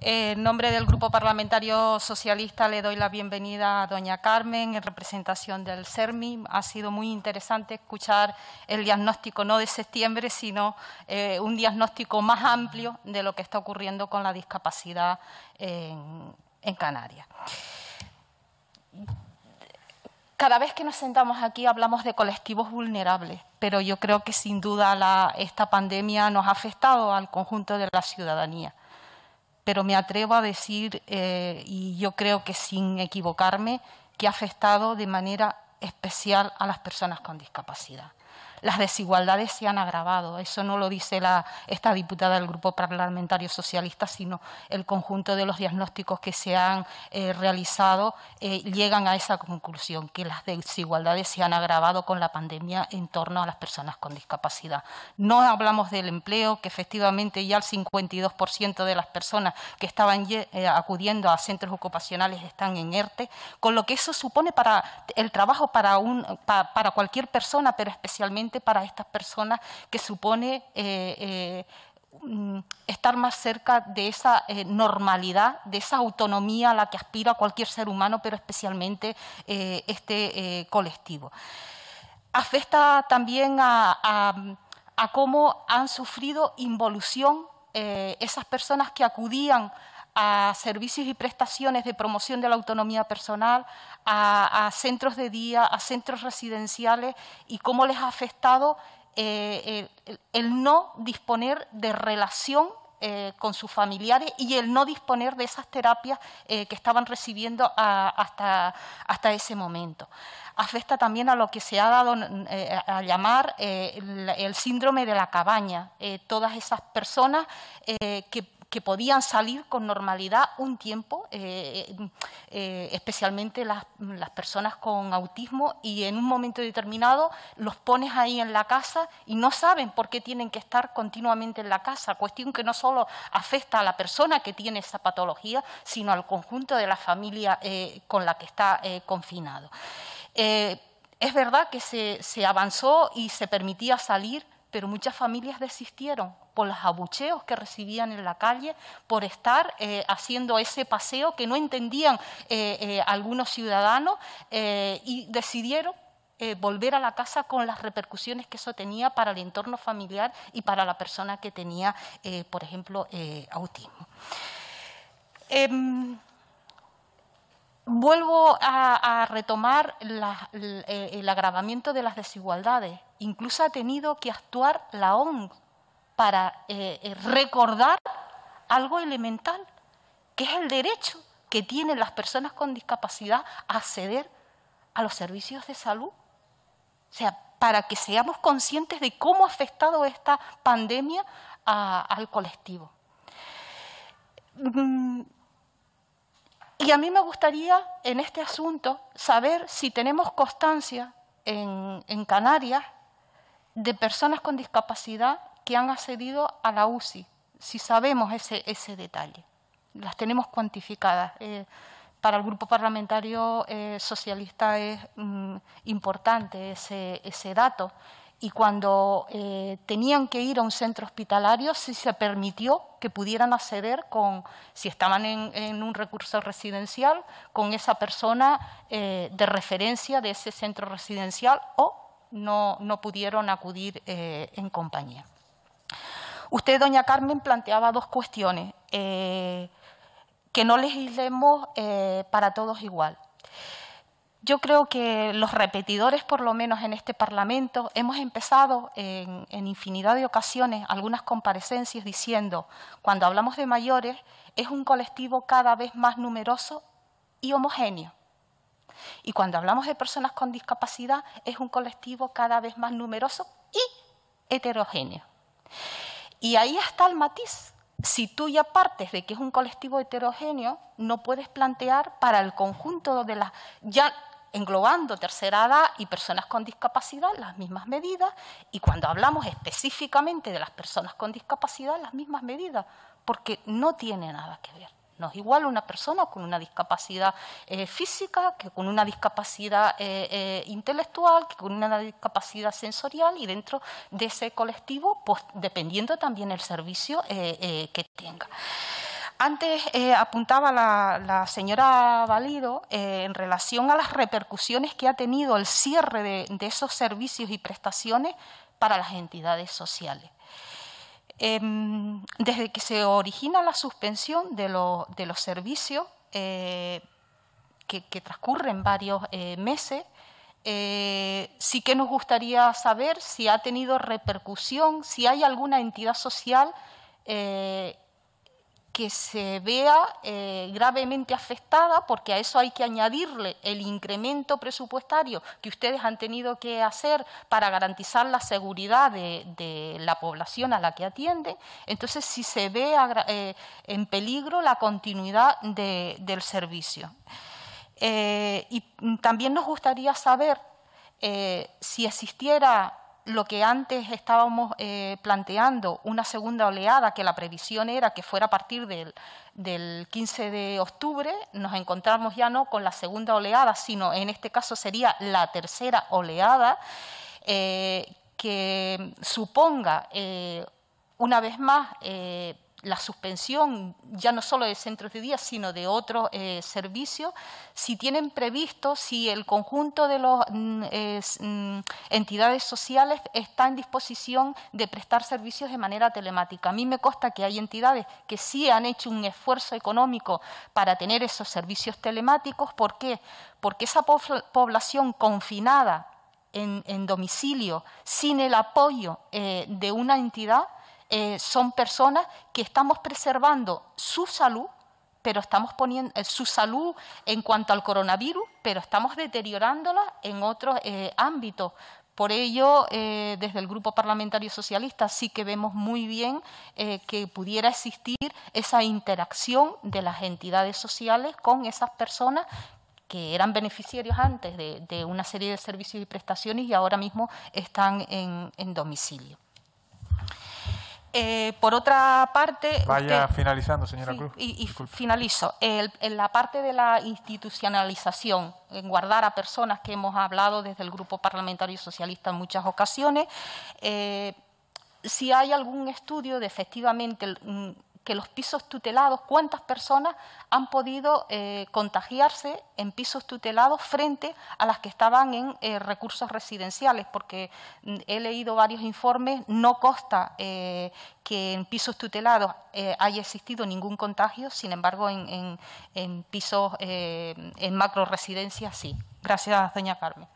En nombre del Grupo Parlamentario Socialista le doy la bienvenida a doña Carmen en representación del CERMI. Ha sido muy interesante escuchar el diagnóstico no de septiembre, sino un diagnóstico más amplio de lo que está ocurriendo con la discapacidad en Canarias. Cada vez que nos sentamos aquí hablamos de colectivos vulnerables, pero yo creo que sin duda esta pandemia nos ha afectado al conjunto de la ciudadanía. Pero me atrevo a decir, y yo creo que sin equivocarme, que ha afectado de manera especial a las personas con discapacidad. Las desigualdades se han agravado, eso no lo dice esta diputada del Grupo Parlamentario Socialista, sino el conjunto de los diagnósticos que se han realizado llegan a esa conclusión, que las desigualdades se han agravado con la pandemia en torno a las personas con discapacidad. No hablamos del empleo, que efectivamente ya el 52% de las personas que estaban acudiendo a centros ocupacionales están en ERTE, con lo que eso supone para el trabajo para cualquier persona, pero especialmente para estas personas, que supone estar más cerca de esa normalidad, de esa autonomía a la que aspira cualquier ser humano, pero especialmente este colectivo. Afecta también a cómo han sufrido involución esas personas que acudían a servicios y prestaciones de promoción de la autonomía personal, a centros de día, a centros residenciales, y cómo les ha afectado el no disponer de relación con sus familiares y el no disponer de esas terapias que estaban recibiendo hasta ese momento. Afecta también a lo que se ha dado a llamar el síndrome de la cabaña. Todas esas personas que podían salir con normalidad un tiempo, especialmente las personas con autismo, y en un momento determinado los pones ahí en la casa y no saben por qué tienen que estar continuamente en la casa, cuestión que no solo afecta a la persona que tiene esa patología, sino al conjunto de la familia con la que está confinado. Es verdad que se avanzó y se permitía salir, pero muchas familias desistieron por los abucheos que recibían en la calle, por estar haciendo ese paseo que no entendían algunos ciudadanos, y decidieron volver a la casa con las repercusiones que eso tenía para el entorno familiar y para la persona que tenía, por ejemplo, autismo. Vuelvo a retomar el agravamiento de las desigualdades. Incluso ha tenido que actuar la OMS para recordar algo elemental, que es el derecho que tienen las personas con discapacidad a acceder a los servicios de salud. O sea, para que seamos conscientes de cómo ha afectado esta pandemia al colectivo. Y a mí me gustaría, en este asunto, saber si tenemos constancia en Canarias de personas con discapacidad que han accedido a la UCI, si sabemos ese detalle. Las tenemos cuantificadas. Para el Grupo Parlamentario Socialista es importante ese dato. Y cuando tenían que ir a un centro hospitalario, sí se permitió que pudieran acceder, si estaban en un recurso residencial, con esa persona de referencia de ese centro residencial, o no pudieron acudir en compañía. Usted, doña Carmen, planteaba dos cuestiones, que no legislemos para todos igual. Yo creo que los repetidores, por lo menos en este Parlamento, hemos empezado en infinidad de ocasiones algunas comparecencias diciendo, cuando hablamos de mayores, es un colectivo cada vez más numeroso y homogéneo. Y cuando hablamos de personas con discapacidad, es un colectivo cada vez más numeroso y heterogéneo. Y ahí está el matiz. Si tú ya partes de que es un colectivo heterogéneo, no puedes plantear para el conjunto de las, ya englobando tercera edad y personas con discapacidad, las mismas medidas, y cuando hablamos específicamente de las personas con discapacidad, las mismas medidas, porque no tiene nada que ver. No es igual una persona con una discapacidad física que con una discapacidad intelectual, que con una discapacidad sensorial, y dentro de ese colectivo, pues dependiendo también el servicio que tenga. Antes apuntaba la señora Valido en relación a las repercusiones que ha tenido el cierre de esos servicios y prestaciones para las entidades sociales. Desde que se origina la suspensión de los servicios, que transcurren varios meses, sí que nos gustaría saber si ha tenido repercusión, si hay alguna entidad social que se vea gravemente afectada, porque a eso hay que añadirle el incremento presupuestario que ustedes han tenido que hacer para garantizar la seguridad de la población a la que atienden. Entonces, si se ve en peligro la continuidad del servicio. Y también nos gustaría saber si existiera lo que antes estábamos planteando, una segunda oleada, que la previsión era que fuera a partir del 15 de octubre, nos encontramos ya no con la segunda oleada, sino en este caso sería la tercera oleada, que suponga una vez más la suspensión ya no solo de centros de día, sino de otros servicios, si tienen previsto, si el conjunto de las entidades sociales está en disposición de prestar servicios de manera telemática. A mí me consta que hay entidades que sí han hecho un esfuerzo económico para tener esos servicios telemáticos. ¿Por qué? Porque esa población confinada en domicilio, sin el apoyo de una entidad, son personas que estamos preservando su salud, pero estamos poniendo su salud en cuanto al coronavirus, pero estamos deteriorándola en otros ámbitos. Por ello, desde el Grupo Parlamentario Socialista sí que vemos muy bien que pudiera existir esa interacción de las entidades sociales con esas personas que eran beneficiarios antes de una serie de servicios y prestaciones y ahora mismo están en domicilio. Por otra parte... Vaya finalizando, señora Cruz. Y finalizo. En la parte de la institucionalización, en guardar a personas, que hemos hablado desde el Grupo Parlamentario Socialista en muchas ocasiones, si hay algún estudio de efectivamente que los pisos tutelados, cuántas personas han podido contagiarse en pisos tutelados frente a las que estaban en recursos residenciales, porque he leído varios informes, no consta que en pisos tutelados haya existido ningún contagio, sin embargo en pisos, en macro residencias sí. Gracias, doña Carmen.